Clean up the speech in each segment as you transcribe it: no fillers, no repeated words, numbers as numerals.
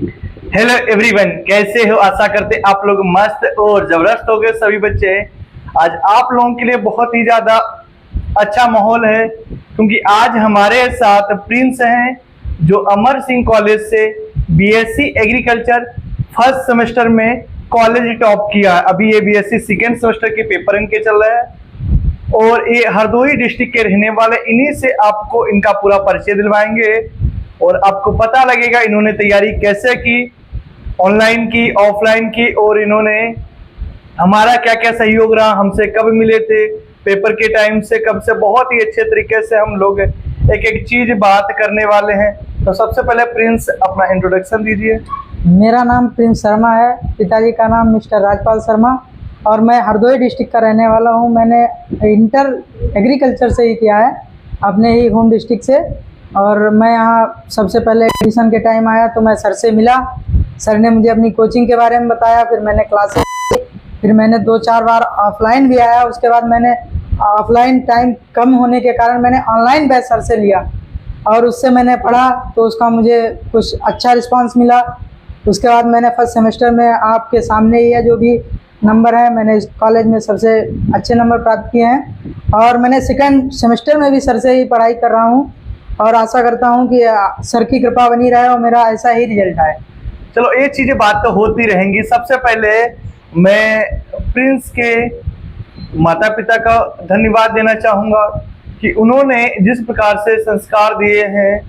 Hello everyone, कैसे हो? आशा करते आप लोग मस्त और जबरदस्त हो गए सभी बच्चे। आज आप लोगों के लिए बहुत ही ज्यादा अच्छा माहौल है क्योंकि आज हमारे साथ प्रिंस हैं जो अमर सिंह कॉलेज से बीएससी एग्रीकल्चर फर्स्ट सेमेस्टर में कॉलेज टॉप किया है। अभी ये बीएससी सेकेंड सेमेस्टर के पेपर इनके चल रहे हैं और ये हरदोई डिस्ट्रिक्ट के रहने वाले। इन्हीं से आपको इनका पूरा परिचय दिलवाएंगे और आपको पता लगेगा इन्होंने तैयारी कैसे की, ऑनलाइन की, ऑफलाइन की, और इन्होंने हमारा क्या क्या सहयोग रहा, हमसे कब मिले थे, पेपर के टाइम से कब से। बहुत ही अच्छे तरीके से हम लोग एक एक चीज बात करने वाले हैं। तो सबसे पहले प्रिंस अपना इंट्रोडक्शन दीजिए। मेरा नाम प्रिंस शर्मा है, पिताजी का नाम मिस्टर राजपाल शर्मा और मैं हरदोई डिस्ट्रिक्ट का रहने वाला हूं। मैंने इंटर एग्रीकल्चर से ही किया है अपने ही होम डिस्ट्रिक्ट से। और मैं यहाँ सबसे पहले एडमिशन के टाइम आया तो मैं सर से मिला। सर ने मुझे अपनी कोचिंग के बारे में बताया, फिर मैंने क्लासेस की, फिर मैंने 2-4 बार ऑफलाइन भी आया। उसके बाद मैंने ऑफलाइन टाइम कम होने के कारण मैंने ऑनलाइन बैच सर से लिया और उससे मैंने पढ़ा तो उसका मुझे कुछ अच्छा रिस्पांस मिला। उसके बाद मैंने फर्स्ट सेमेस्टर में आपके सामने ही है जो भी नंबर है, मैंने इस कॉलेज में सबसे अच्छे नंबर प्राप्त किए हैं और मैंने सेकंड सेमेस्टर में भी सर से ही पढ़ाई कर रहा हूँ और आशा करता हूँ कि सर की कृपा बनी रहे और मेरा ऐसा ही रिजल्ट आए। चलो ये चीजें बात तो होती रहेंगी। सबसे पहले मैं प्रिंस के माता पिता का धन्यवाद देना चाहूँगा कि उन्होंने जिस प्रकार से संस्कार दिए हैं।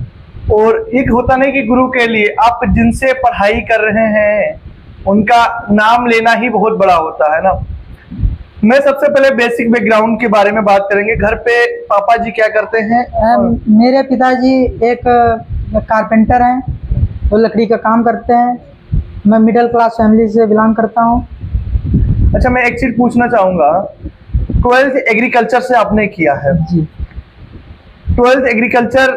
और एक होता नहीं कि गुरु के लिए आप जिनसे पढ़ाई कर रहे हैं उनका नाम लेना ही बहुत बड़ा होता है ना। मैं सबसे पहले बेसिक बैकग्राउंड के बारे में बात करेंगे। घर पे पापा जी क्या करते हैं? मेरे पिताजी एक कारपेंटर हैं, वो लकड़ी का काम करते हैं। मैं मिडिल क्लास फैमिली से बिलोंग करता हूँ। अच्छा, मैं एक चीज पूछना चाहूँगा, 12th एग्रीकल्चर से आपने किया है जी। 12th एग्रीकल्चर,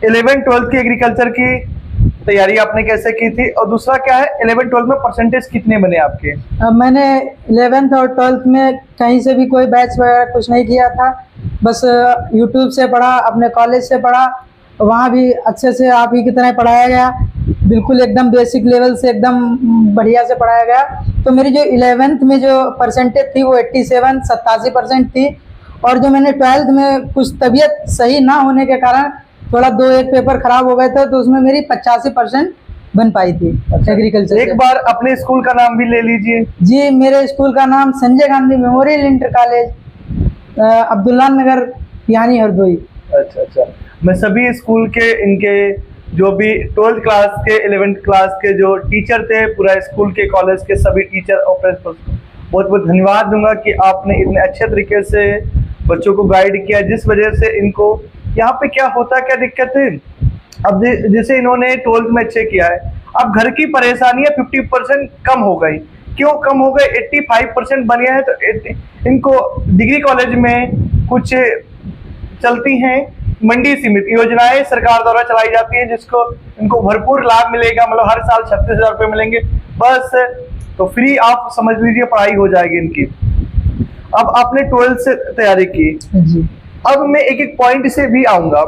11th-12th की एग्रीकल्चर की तैयारी आपने कैसे की थी? और दूसरा क्या है, 11th-12th में परसेंटेज कितने बने आपके? मैंने 11th और 12th में कहीं से भी कोई बैच वगैरह कुछ नहीं किया था, बस यूट्यूब से पढ़ा, अपने कॉलेज से पढ़ा। वहाँ भी अच्छे से आप ही की तरह पढ़ाया गया, बिल्कुल एकदम बेसिक लेवल से एकदम बढ़िया से पढ़ाया गया। तो मेरी जो 11th में जो परसेंटेज थी वो 87% थी और जो मैंने 12th में कुछ तबीयत सही ना होने के कारण थोड़ा 2-1 पेपर खराब हो गए थे तो उसमें मेरी 85% बन पाई थी एग्रीकल्चर। एक बार अपने स्कूल का नाम भी ले लीजिए। जी, मेरे स्कूल का नाम Sanjay Gandhi memorial inter college, Abdullah Nagar, यानी हरदोई। अच्छा, मैं सभी स्कूल के इनके जो भी 12th क्लास के 11th क्लास के जो टीचर थे, पूरा स्कूल के कॉलेज के सभी टीचर और प्रिंसिपल बहुत बहुत धन्यवाद दूंगा कि आपने इतने अच्छे तरीके से बच्चों को गाइड किया, जिस वजह से इनको यहाँ पे क्या होता, क्या दिक्कत है। अब जैसे इन्होंने 12th में अच्छे किया है, अब घर की परेशानियां 50% कम हो गई। क्यों कम हो गए? 85% बन गया है। तो इनको डिग्री कॉलेज में कुछ चलती हैं मंडी सीमित योजनाएं सरकार द्वारा चलाई जाती हैं जिसको इनको भरपूर लाभ मिलेगा। मतलब हर साल 36,000 रुपये मिलेंगे बस, तो फ्री आप समझ लीजिए पढ़ाई हो जाएगी इनकी। अब आपने 12th से तैयारी की जी। अब मैं एक एक पॉइंट से भी आऊंगा।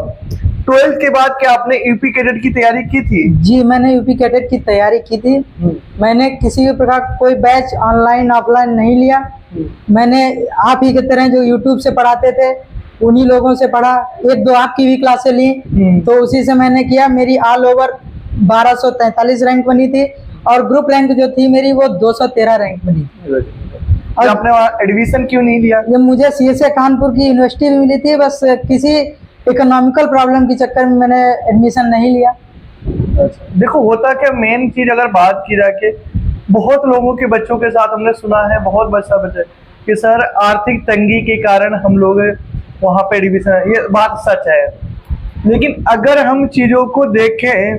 12th के बाद क्या आपने यूपी कैडेट की तैयारी की थी? जी, मैंने यूपी कैडेट की तैयारी की थी। मैंने किसी भी प्रकार कोई बैच ऑनलाइन ऑफलाइन नहीं लिया। मैंने आप ही की तरह जो यूट्यूब से पढ़ाते थे उन्हीं लोगों से पढ़ा, 1-2 आपकी भी क्लासें ली तो उसी से मैंने किया। मेरी ऑल ओवर 1243 रैंक बनी थी और ग्रुप रैंक जो थी मेरी वो 213 रैंक बनी थी। और आपने वहाँ एडमिशन क्यों नहीं लिया? ये मुझे सीएसए कानपुर की यूनिवर्सिटी भी मिली थी, बस किसी इकोनॉमिकल प्रॉब्लम के चक्कर में मैंने एडमिशन नहीं लिया। देखो होता क्या, मेन चीज अगर बात की जाए कि बहुत लोगों के बच्चों के साथ हमने सुना है, बहुत बच्चे कि सर आर्थिक तंगी के कारण हम लोग वहाँ पे एडमिशन, ये बात सच है। लेकिन अगर हम चीजों को देखें,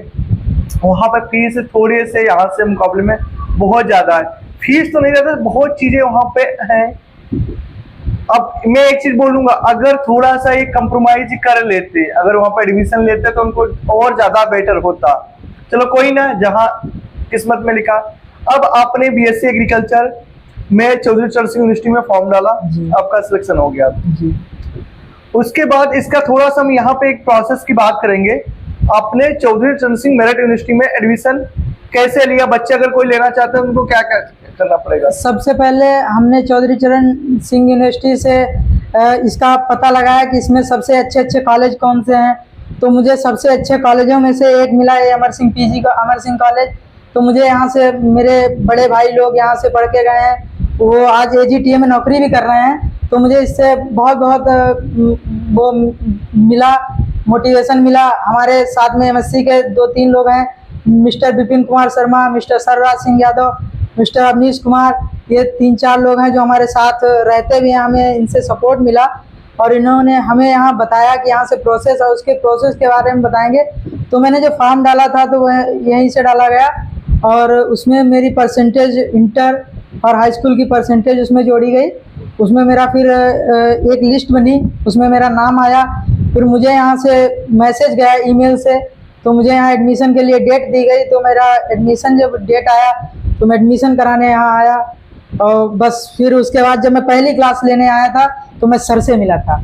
वहाँ पर फीस थोड़े से यहाँ से मुकाबले में बहुत ज्यादा है। फीस तो नहीं ज्यादा, बहुत चीजें वहाँ पे हैं। अब मैं एक चीज बोलूंगा, अगर थोड़ा सा ये कंप्रोमाइज कर लेते, अगर वहां पर एडमिशन लेते तो उनको और ज्यादा बेटर होता। चलो कोई ना, जहां किस्मत में लिखा। अब आपने बीएससी एग्रीकल्चर में चौधरी चरण सिंह यूनिवर्सिटी में फॉर्म डाला, आपका सिलेक्शन हो गया जी। उसके बाद इसका थोड़ा सा हम यहाँ पे एक प्रोसेस की बात करेंगे। आपने चौधरी चरण सिंह मेरिट यूनिवर्सिटी में एडमिशन कैसे लिया? बच्चे अगर कोई लेना चाहते हैं उनको क्या क्या करना पड़ेगा? सबसे पहले हमने चौधरी चरण सिंह यूनिवर्सिटी से इसका पता लगाया कि इसमें सबसे अच्छे अच्छे कॉलेज कौन से हैं। तो मुझे सबसे अच्छे कॉलेजों में से एक मिला है अमर सिंह पीजी का, अमर सिंह कॉलेज। तो मुझे यहाँ से मेरे बड़े भाई लोग यहाँ से पढ़ के गए हैं, वो आज AGTA में नौकरी भी कर रहे हैं। तो मुझे इससे बहुत वो मिला, मोटिवेशन मिला। हमारे साथ में MSc के 2-3 लोग हैं, mister Vipin Kumar Sharma, mister Sarvaraj Singh Yadav, mister Avneesh Kumar, ये 3-4 लोग हैं जो हमारे साथ रहते भी हैं। हमें इनसे सपोर्ट मिला और इन्होंने हमें यहाँ बताया कि यहाँ से प्रोसेस है, उसके प्रोसेस के बारे में बताएंगे। तो मैंने जो फॉर्म डाला था तो वह यहीं से डाला गया और उसमें मेरी परसेंटेज इंटर और हाई स्कूल की परसेंटेज उसमें जोड़ी गई। उसमें मेरा फिर एक लिस्ट बनी, उसमें मेरा नाम आया। फिर मुझे यहाँ से मैसेज गया ईमेल से, तो मुझे यहाँ एडमिशन के लिए डेट दी गई। तो मेरा एडमिशन जब डेट आया तो मैं एडमिशन कराने यहाँ आया और बस फिर उसके बाद जब मैं पहली क्लास लेने आया था तो मैं सर से मिला था।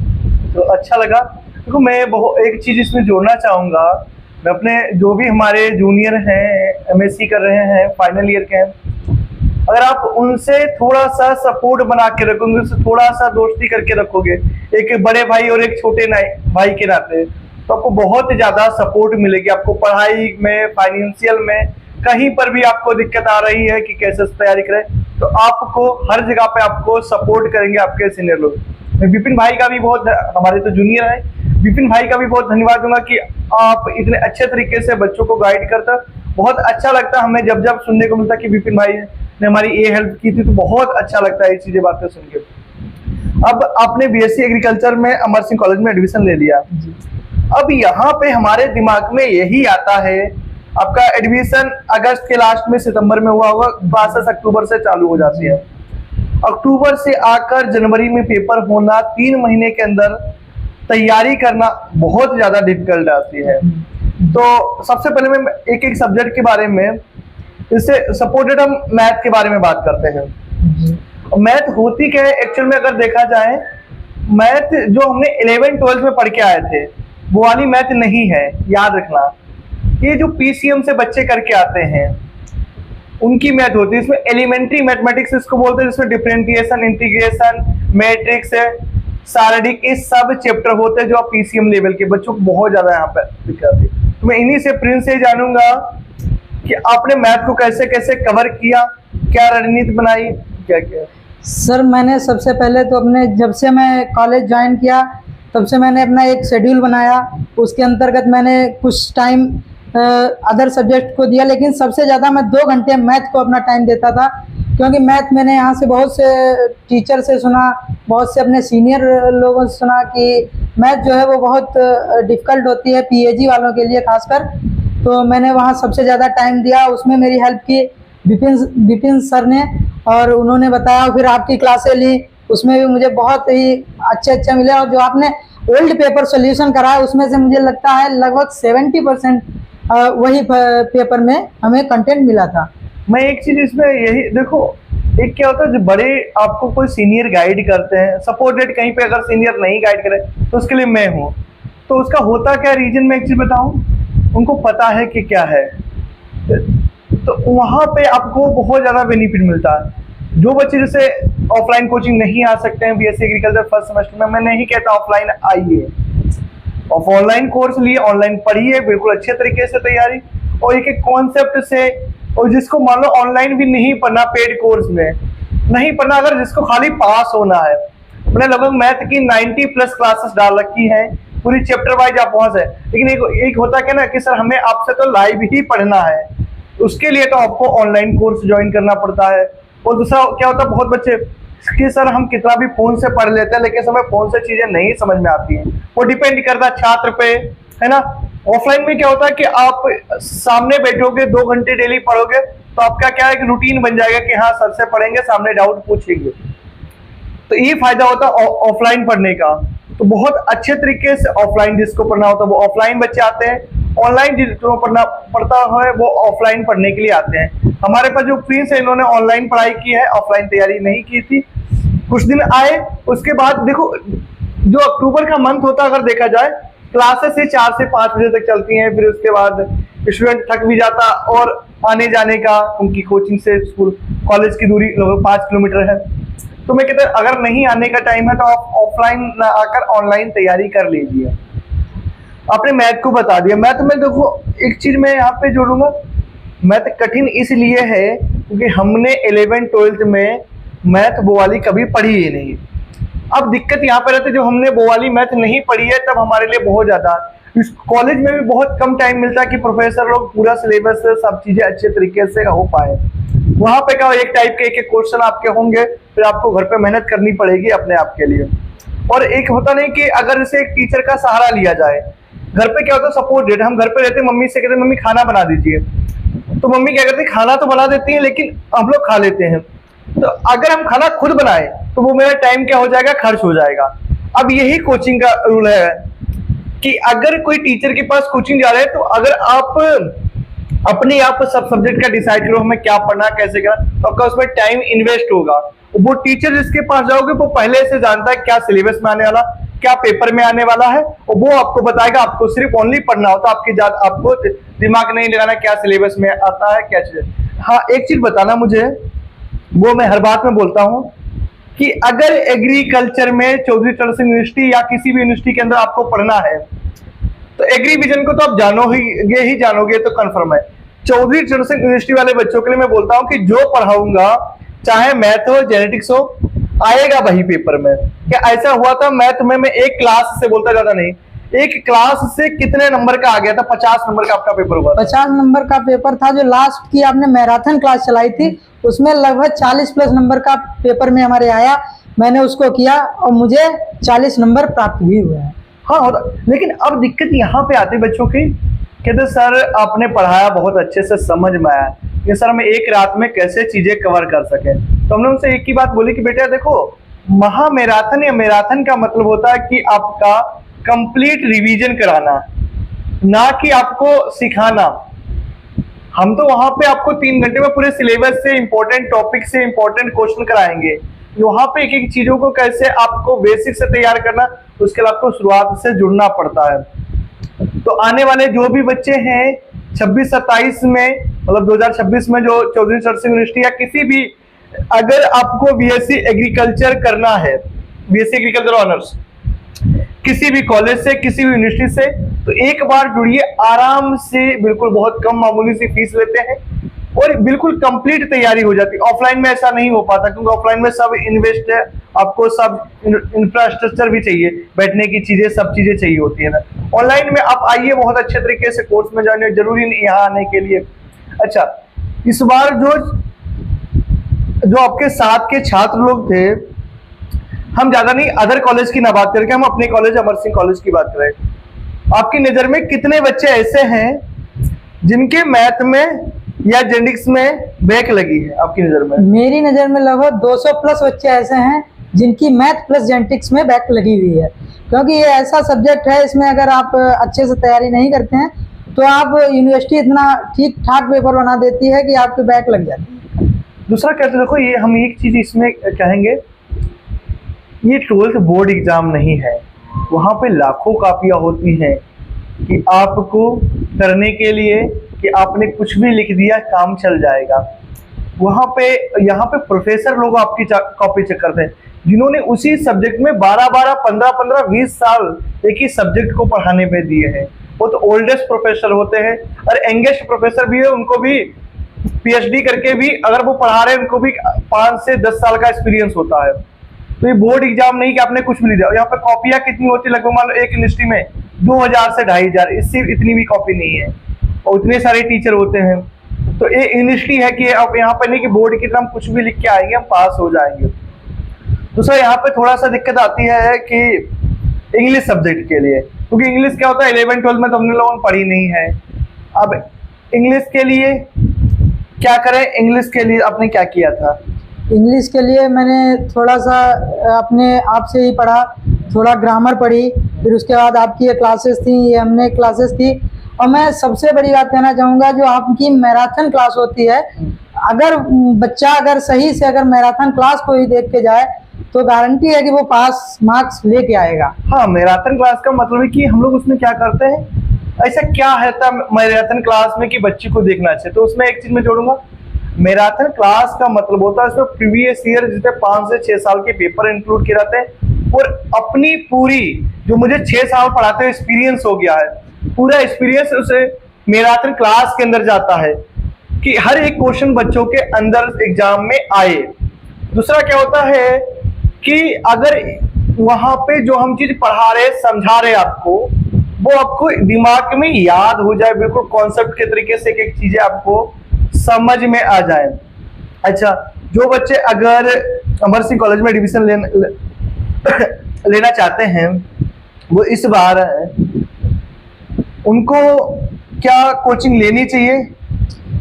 तो अच्छा लगा। देखो मैं एक चीज़ इसमें जोड़ना चाहूँगा। मैं अपने जो भी हमारे जूनियर हैं, MSc कर रहे हैं, फाइनल ईयर के हैं, अगर आप उनसे थोड़ा सा सपोर्ट बना के रखोगे, उनसे थोड़ा सा दोस्ती करके रखोगे, एक बड़े भाई और एक छोटे भाई के नाते, तो आपको बहुत ज़्यादा सपोर्ट मिलेगी। आपको पढ़ाई में, फाइनेंशियल में, कहीं पर भी आपको दिक्कत आ रही है कि कैसे तैयारी करें, तो आपको हर जगह पे आपको सपोर्ट करेंगे आपके सीनियर लोग। मैं विपिन भाई का भी बहुत, हमारे तो जूनियर है, विपिन भाई का भी बहुत धन्यवाद दूंगा कि आप इतने अच्छे तरीके से बच्चों को गाइड करता। बहुत अच्छा लगता हमें जब जब सुनने को मिलता कि विपिन भाई ने हमारी ये हेल्प की थी, तो बहुत अच्छा लगता है ये चीजें बातें सुन के। अब आपने BSc एग्रीकल्चर में अमर सिंह कॉलेज में एडमिशन ले लिया। अब यहाँ पे हमारे दिमाग में यही आता है, आपका एडमिशन अगस्त के लास्ट में सितंबर में हुआ होगा, क्लासेस अक्टूबर से चालू हो जाती है। अक्टूबर से आकर जनवरी में पेपर होना, 3 महीने के अंदर तैयारी करना बहुत ज्यादा डिफिकल्ट आती है। तो सबसे पहले मैं एक एक सब्जेक्ट के बारे में, इससे सपोर्टेड हम मैथ के बारे में बात करते हैं। मैथ होती क्या है एक्चुअल में? अगर देखा जाए, मैथ जो हमने 11-12 में पढ़ के आए थे वो वाली मैथ नहीं है, याद रखना। ये जो PCM से बच्चे करके आते हैं उनकी मैथ होती है। इसमें एलिमेंट्री मैथमेटिक्स इसको बोलते हैं, जिसमें डिफरेंशिएशन, इंटीग्रेशन, मैट्रिक्स है, सारणिक, ये सब चैप्टर होते हैं जो आप PCM लेवल के बच्चों को बहुत ज्यादा यहाँ पे दिक्कत है। तो मैं इन्हीं से प्रिंस से जानूंगा कि आपने मैथ को कैसे कैसे कवर किया, क्या रणनीति बनाई, क्या किया? सर मैंने सबसे पहले तो अपने, जब से मैं कॉलेज ज्वाइन किया तब से मैंने अपना एक शेड्यूल बनाया। उसके अंतर्गत मैंने कुछ टाइम अदर सब्जेक्ट को दिया, लेकिन सबसे ज़्यादा मैं 2 घंटे मैथ को अपना टाइम देता था। क्योंकि मैथ मैंने यहाँ से बहुत से टीचर से सुना, बहुत से अपने सीनियर लोगों से सुना कि मैथ जो है वो बहुत डिफ़िकल्ट होती है PAG वालों के लिए खासकर। तो मैंने वहाँ सबसे ज़्यादा टाइम दिया, उसमें मेरी हेल्प की विपिन सर ने, और उन्होंने बताया। फिर आपकी क्लासें ली, उसमें भी मुझे बहुत ही अच्छे मिले। और जो आपने ओल्ड पेपर सोल्यूशन कराया उसमें से मुझे लगता है लगभग 70% वही पेपर में हमें कंटेंट मिला था। मैं एक चीज इसमें यही देखो, एक क्या होता है, जो बड़े आपको कोई सीनियर गाइड करते हैं, सपोर्टेड, कहीं पे अगर सीनियर नहीं गाइड करे तो उसके लिए मैं हूँ। तो उसका होता क्या रीजन में एक चीज बताऊं, उनको पता है कि क्या है, तो वहां पे आपको बहुत ज्यादा बेनिफिट मिलता है। जो बच्चे जैसे ऑफलाइन कोचिंग नहीं आ सकते हैं BSc एग्रीकल्चर फर्स्ट सेमेस्टर में, मैं नहीं कहता ऑफलाइन आइए, और ऑनलाइन कोर्स लिए, ऑनलाइन पढ़िए बिल्कुल अच्छे तरीके से तैयारी, और एक एक कॉन्सेप्ट से। और जिसको मान लो ऑनलाइन भी नहीं पढ़ना, पेड कोर्स में नहीं पढ़ना, अगर जिसको खाली पास होना है, मैंने लगभग मैथ की 90+ क्लासेस डाल रखी हैं, पूरी चैप्टर वाइज आप वहां से। लेकिन एक होता क्या ना कि सर हमें आपसे तो लाइव ही पढ़ना है, उसके लिए तो आपको ऑनलाइन कोर्स ज्वाइन करना पड़ता है। और दूसरा क्या होता है, बहुत बच्चे कि सर हम कितना भी फोन से पढ़ लेते हैं, लेकिन हमें फोन से चीजें नहीं समझ में आती हैं। वो डिपेंड करता है छात्र पे, है ना। ऑफलाइन में क्या होता है कि आप सामने बैठोगे, 2 घंटे डेली पढ़ोगे, तो आपका क्या है कि रूटीन बन जाएगा कि हाँ सर से पढ़ेंगे, सामने डाउट पूछेंगे। तो ये फायदा होता है ऑफलाइन पढ़ने का। तो बहुत अच्छे तरीके से ऑफलाइन जिसको पढ़ना होता है वो ऑफलाइन बच्चे आते हैं, ऑनलाइन जिसको पढ़ता है वो ऑफलाइन पढ़ने के लिए आते हैं। हमारे पास जो प्रिंस है, इन्होंने ऑनलाइन पढ़ाई की है, ऑफलाइन तैयारी नहीं की थी। कुछ दिन आए, उसके बाद देखो जो अक्टूबर का मंथ होता है, अगर देखा जाए क्लासेस ही 4 से 5 बजे तक चलती हैं। फिर उसके बाद स्टूडेंट थक भी जाता और आने जाने का, उनकी कोचिंग से स्कूल कॉलेज की दूरी लगभग 5 किलोमीटर है। तो मैं कहता अगर नहीं आने का टाइम है तो आप ऑफलाइन ना आकर ऑनलाइन तैयारी कर लीजिए। आपने मैथ को बता दिया। मैथ में देखो एक चीज मैं यहाँ पे जोड़ूंगा, मैथ कठिन इसलिए है क्योंकि हमने 11th-12th में मैथ वो वाली कभी पढ़ी ही नहीं। अब दिक्कत यहाँ पे रहती, जब हमने वो वाली मैथ नहीं पढ़ी है तब हमारे लिए बहुत ज्यादा, कॉलेज में भी बहुत कम टाइम मिलता है कि प्रोफेसर लोग पूरा सिलेबस सब चीजें अच्छे तरीके से हो पाए। वहां पे क्या एक टाइप के एक क्वेश्चन आपके होंगे, फिर आपको घर पे मेहनत करनी पड़ेगी अपने आप के लिए। और एक होता नहीं कि अगर जैसे एक टीचर का सहारा लिया जाए, घर पे क्या होता है सपोर्टेड, हम घर पे रहते मम्मी से कहते मम्मी खाना बना दीजिए, तो मम्मी क्या करती है खाना तो बना देती है लेकिन हम लोग खा लेते हैं। तो अगर हम खाना खुद बनाए तो वो मेरा टाइम क्या हो जाएगा, खर्च हो जाएगा। अब यही कोचिंग का रूल है कि अगर कोई टीचर के पास कोचिंग जा रहे हैं तो अगर आप अपने आप सब सब्जेक्ट का डिसाइड करो हमें क्या पढ़ना कैसे करना, तो आपका उसमें टाइम इन्वेस्ट होगा। वो टीचर जिसके पास जाओगे वो पहले से जानता है क्या सिलेबस में आने वाला, क्या पेपर में आने वाला है, और वो आपको बताएगा। आपको सिर्फ ओनली पढ़ना होता है, आपको दिमाग नहीं लगाना क्या सिलेबस में आता है क्या चीज। हाँ एक चीज बताना मुझे, वो मैं हर बात में बोलता हूँ कि अगर एग्रीकल्चर में चौधरी चरण सिंह यूनिवर्सिटी या किसी भी यूनिवर्सिटी के अंदर आपको पढ़ना है तो एग्री विजन को तो आप जानोगे तो कंफर्म है। चौधरी चरण सिंह यूनिवर्सिटी वाले बच्चों के लिए मैं बोलता हूँ कि जो पढ़ाऊंगा चाहे मैथ हो जेनेटिक्स हो आएगा वही पेपर में। क्या ऐसा हुआ था मैथ में, मैं एक क्लास से बोलता ज्यादा नहीं, एक क्लास से कितने नंबर का आ गया था, 50 नंबर का आपका पेपर हुआ था। 50 नंबर का पेपर था। जो लास्ट की आपने मैराथन क्लास चलाई थी उसमें लगभग 40+ नंबर का पेपर में हमारे आया, मैंने उसको किया और मुझे 40 नंबर प्राप्त भी हुए हैं। हाँ होता, लेकिन अब दिक्कत यहाँ पे आती बच्चों की, कहते सर आपने पढ़ाया बहुत अच्छे से समझ में आया, ये सर हम एक रात में कैसे चीजें कवर कर सके। तो हमने उनसे एक ही बात बोली कि बेटा देखो महामैराथन या मैराथन का मतलब होता है कि आपका कंप्लीट रिवीजन कराना, ना कि आपको सिखाना। हम तो वहां पे आपको 3 घंटे में पूरे सिलेबस से इंपॉर्टेंट टॉपिक से इंपॉर्टेंट क्वेश्चन कराएंगे। वहां पे एक एक चीजों को कैसे आपको बेसिक से तैयार करना, उसके लिए आपको शुरुआत से जुड़ना पड़ता है। तो आने वाले जो भी बच्चे हैं 26-27 में, मतलब 2026 में जो चौधरी चरण सिंह यूनिवर्सिटी या किसी भी, अगर आपको बीएससी एग्रीकल्चर करना है, बीएससी एग्रीकल्चर ऑनर्स किसी भी कॉलेज से किसी भी यूनिवर्सिटी से, तो एक बार जुड़िए आराम से, बिल्कुल बहुत कम मामूली सी फीस लेते हैं और बिल्कुल कंप्लीट तैयारी हो जाती है। ऑफलाइन में ऐसा नहीं हो पाता क्योंकि ऑफलाइन में सब इन्वेस्ट है, आपको सब इंफ्रास्ट्रक्चर भी चाहिए, बैठने की चीजें सब चीजें चाहिए होती है ना। ऑनलाइन में आप आइए बहुत अच्छे तरीके से कोर्स में जाने, जरूरी नहीं यहाँ आने के लिए। अच्छा इस बार जो आपके साथ के छात्र लोग थे, हम ज्यादा नहीं अदर कॉलेज की ना बात करके हम अपने कॉलेज अमर सिंह कॉलेज की बात करें, आपकी नजर में कितने बच्चे ऐसे हैं जिनके मैथ में या जेनेटिक्स में बैक लगी है आपकी नजर में? मेरी नज़र में लगभग 200+ बच्चे ऐसे हैं जिनकी मैथ प्लस जेनेटिक्स में बैक लगी हुई है, क्योंकि ये ऐसा सब्जेक्ट है इसमें अगर आप अच्छे से तैयारी नहीं करते हैं तो आप यूनिवर्सिटी इतना ठीक ठाक पेपर बना देती है कि आपके बैक लग जाती है। दूसरा कहते देखो, ये हम एक चीज इसमें कहेंगे, ये 12th बोर्ड एग्जाम नहीं है, वहां पे लाखों कापियां होती हैं कि आपको करने के लिए कि आपने कुछ भी लिख दिया काम चल जाएगा। वहां पे यहाँ पे प्रोफेसर लोग आपकी कॉपी चेक करते हैं जिन्होंने उसी सब्जेक्ट में 12-12, 15-15, 20 साल एक ही सब्जेक्ट को पढ़ाने पे दिए हैं। वो तो ओल्डेस्ट प्रोफेसर होते हैं और यंगेस्ट प्रोफेसर भी है, उनको भी पीएचडी करके भी अगर वो पढ़ा रहे हैं उनको भी 5 से 10 साल का एक्सपीरियंस होता है। तो ये बोर्ड एग्जाम नहीं कि आपने कुछ भी लिख दिया। यहाँ पे कॉपियां कितनी होती है, लगभग मान लो एक यूनिवर्सिटी में 2000 से 2500, इससे इतनी भी कॉपी नहीं है और उतने सारे टीचर होते हैं। तो ये यूनिवर्सिटी है कि अब यहाँ पे नहीं कि बोर्ड की तरह हम कुछ भी लिख के आएंगे हम पास हो जाएंगे। दूसरा यहाँ पे थोड़ा सा दिक्कत आती है कि इंग्लिश सब्जेक्ट के लिए, क्योंकि इंग्लिश क्या होता है 11th-12th में तो हमने लोगों ने पढ़ी नहीं है। अब इंग्लिश के लिए क्या करें, इंग्लिश के लिए आपने क्या किया था? इंग्लिश के लिए मैंने थोड़ा सा अपने आप से ही पढ़ा, थोड़ा ग्रामर पढ़ी, फिर उसके बाद आपकी ये क्लासेस थी, ये हमने क्लासेस की। और मैं सबसे बड़ी बात कहना चाहूँगा, जो आपकी मैराथन क्लास होती है, अगर बच्चा अगर सही से अगर मैराथन क्लास को ही देख के जाए तो गारंटी है कि वो पास मार्क्स लेके आएगा। हाँ, मैराथन क्लास का मतलब है कि हम लोग उसमें क्या करते हैं, ऐसा क्या है था मैराथन क्लास में कि बच्चे को देखना चाहिए, तो उसमें एक चीज मैं जोड़ूंगा। मैराथन क्लास का मतलब होता है उसमें प्रीवियस ईयर जितने 5 से 6 साल के पेपर इंक्लूड किए जाते हैं, और अपनी पूरी जो मुझे 6 साल पढ़ाते हुए एक्सपीरियंस हो गया है, पूरा एक्सपीरियंस उसे मैराथन क्लास के अंदर जाता है कि हर एक क्वेश्चन बच्चों के अंदर एग्जाम में आए। दूसरा क्या होता है कि अगर वहां पे जो हम चीज पढ़ा रहे समझा रहे आपको, वो आपको दिमाग में याद हो जाए, बिल्कुल कॉन्सेप्ट के तरीके से एक चीजें आपको समझ में आ जाए। अच्छा, जो बच्चे अगर अमर सिंह कॉलेज में एडमिशन लेना चाहते हैं, वो इस बार उनको क्या कोचिंग लेनी चाहिए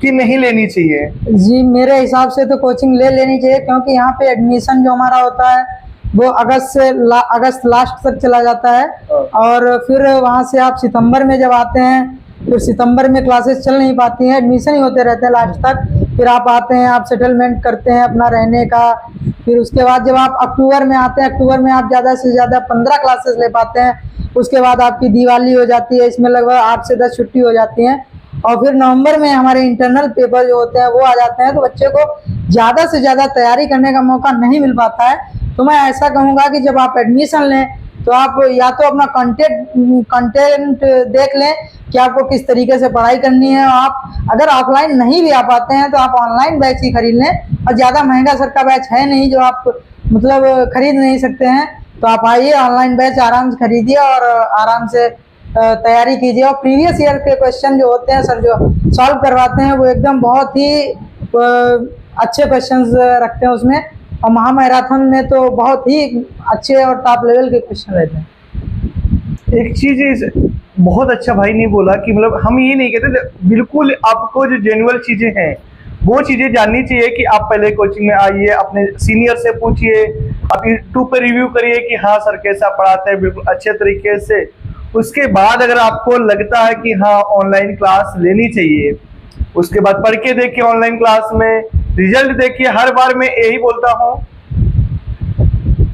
कि नहीं लेनी चाहिए? जी, मेरे हिसाब से तो कोचिंग ले लेनी चाहिए, क्योंकि यहाँ पे एडमिशन जो हमारा होता है वो अगस्त लास्ट तक चला जाता है, और फिर वहाँ से आप सितंबर में जब आते हैं, फिर सितंबर में क्लासेस चल नहीं पाती हैं, एडमिशन ही होते रहते हैं लास्ट तक। फिर आप आते हैं, आप सेटलमेंट करते हैं अपना रहने का, फिर उसके बाद जब आप अक्टूबर में आते हैं, अक्टूबर में आप ज़्यादा से ज़्यादा 15 क्लासेस ले पाते हैं। उसके बाद आपकी दिवाली हो जाती है, इसमें लगभग 8 से 10 छुट्टी हो जाती हैं, और फिर नवंबर में हमारे इंटरनल पेपर जो होते हैं वो आ जाते हैं, तो बच्चे को ज़्यादा से ज़्यादा तैयारी करने का मौका नहीं मिल पाता है। तो मैं ऐसा कहूँगा कि जब आप एडमिशन लें तो आप या तो अपना कंटेंट देख लें कि आपको किस तरीके से पढ़ाई करनी है। आप अगर ऑफलाइन नहीं भी आ पाते हैं तो आप ऑनलाइन बैच ही खरीद लें, और ज़्यादा महंगा सर का बैच है नहीं जो आप मतलब खरीद नहीं सकते हैं। तो आप आइए, ऑनलाइन बैच आराम से खरीदिए और आराम से तैयारी कीजिए। और प्रीवियस ईयर के क्वेश्चन जो होते हैं सर जो सॉल्व करवाते हैं, वो एकदम बहुत ही अच्छे क्वेश्चंस रखते हैं उसमें, और महामैराथन में तो बहुत ही अच्छे और टॉप लेवल के क्वेश्चन रहते हैं। एक चीज बहुत अच्छा भाई ने बोला कि मतलब हम ये नहीं कहते, बिल्कुल आपको जो जेन्युइन चीजें हैं वो चीजें जाननी चाहिए कि आप पहले कोचिंग में आइए, अपने सीनियर से पूछिए, आप यूट्यूब पे रिव्यू करिए कि हाँ सर कैसा पढ़ाते हैं बिल्कुल अच्छे तरीके से। उसके बाद अगर आपको लगता है कि हाँ ऑनलाइन क्लास लेनी चाहिए, उसके बाद पढ़ के देखिए ऑनलाइन क्लास में, रिजल्ट देखिए। हर बार मैं यही बोलता हूँ,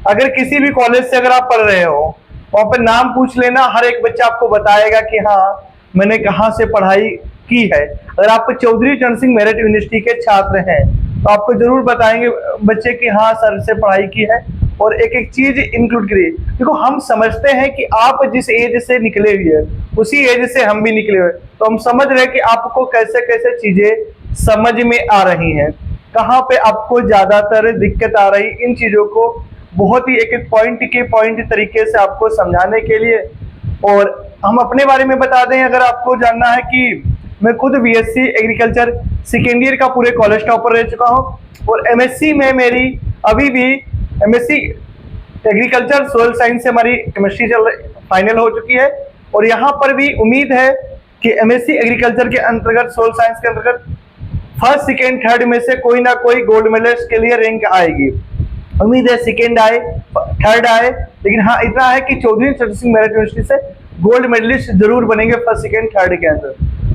अगर किसी भी कॉलेज से अगर आप पढ़ रहे हो, वहां पर नाम पूछ लेना, हर एक बच्चा आपको बताएगा कि हाँ मैंने कहाँ से पढ़ाई की है। अगर आप चौधरी चरण सिंह मेरिट यूनिवर्सिटी के छात्र हैं तो आपको जरूर बताएंगे बच्चे कि हाँ सर से पढ़ाई की है, और एक एक चीज इंक्लूड करिए। देखो, हम समझते हैं कि आप जिस एज से निकले हुए हैं उसी एज से हम भी निकले हुए, तो हम समझ रहे हैं कि आपको कैसे कैसे चीजें समझ में आ रही हैं, कहाँ पे आपको ज्यादातर दिक्कत आ रही, इन चीजों को बहुत ही एक एक पॉइंट तरीके से आपको समझाने के लिए। और हम अपने बारे में बता दें, अगर आपको जानना है कि मैं खुद बीएससी एग्रीकल्चर सेकेंड ईयर का पूरे कॉलेज टॉपर रह चुका हूँ, और एमएससी में मेरी अभी भी एमएससी एग्रीकल्चर सोयल साइंस से हमारी केमिस्ट्री फाइनल हो चुकी है, और यहाँ पर भी उम्मीद है कि एमएससी एग्रीकल्चर के अंतर्गत सोयल साइंस के अंतर्गत फर्स्ट सेकेंड थर्ड में से कोई ना कोई गोल्ड मेडलिस्ट के लिए रैंक आएगी। उम्मीद है सेकेंड आए, थर्ड आए, लेकिन हाँ इतना है कि चौधरी चरण सिंह मेरिट यूनिवर्सिटी से गोल्ड मेडलिस्ट जरूर बनेंगे फर्स्ट सेकेंड थर्ड के अंदर।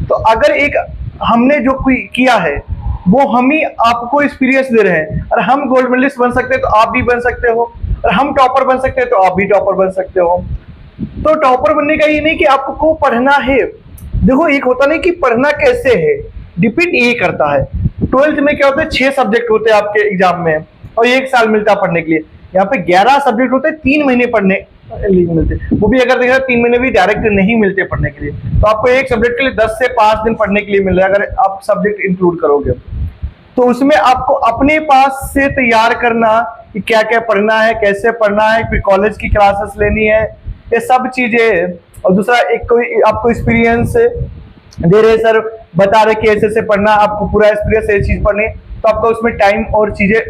तो अगर एक हमने जो किया है वो हम ही आपको एक्सपीरियंस दे रहे हैं, और हम गोल्ड मेडलिस्ट बन सकते हैं तो आप भी बन सकते हो, और हम टॉपर बन सकते हैं तो आप भी टॉपर बन सकते हो। तो टॉपर बनने का ये नहीं कि आपको पढ़ना है, देखो एक होता नहीं कि पढ़ना कैसे है, डिपेंड ये करता है। 12th में क्या होता है, 6 सब्जेक्ट होते हैं आपके एग्जाम में, और 1 साल मिलता है पढ़ने के लिए। यहाँ पे 11 सब्जेक्ट होते हैं, 3 महीने पढ़ने लिए मिलते, वो भी अगर देखा 3 महीने भी डायरेक्ट नहीं मिलते पढ़ने के लिए, तो आपको एक सब्जेक्ट के लिए 10 से 5 दिन पढ़ने के लिए मिल रहा है अगर आप सब्जेक्ट इंक्लूड करोगे। तो उसमें आपको अपने पास से तैयार करना कि क्या क्या पढ़ना है, कैसे पढ़ना है, फिर कॉलेज की क्लासेस लेनी है, ये सब चीजें। और दूसरा एक कोई आपको एक्सपीरियंस दे रहे सर, बता रहे कि ऐसे ऐसे पढ़ना, आपको पूरा एक्सपीरियंस ये चीज पढ़नी, तो आपका उसमें टाइम और चीजें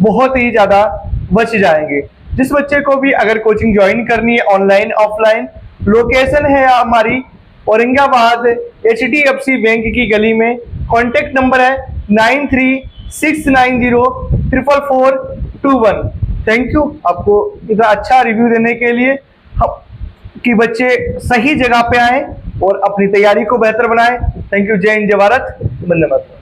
बहुत ही ज्यादा बच जाएंगे। जिस बच्चे को भी अगर कोचिंग ज्वाइन करनी है ऑनलाइन ऑफलाइन, लोकेशन है हमारी औरंगाबाद HDFC बैंक की गली में, कॉन्टेक्ट नंबर है 9369044421। थैंक यू आपको इतना अच्छा रिव्यू देने के लिए, कि बच्चे सही जगह पे आए और अपनी तैयारी को बेहतर बनाएं। Thank you. जय हिंद, जय भारत, वंदे मातरम।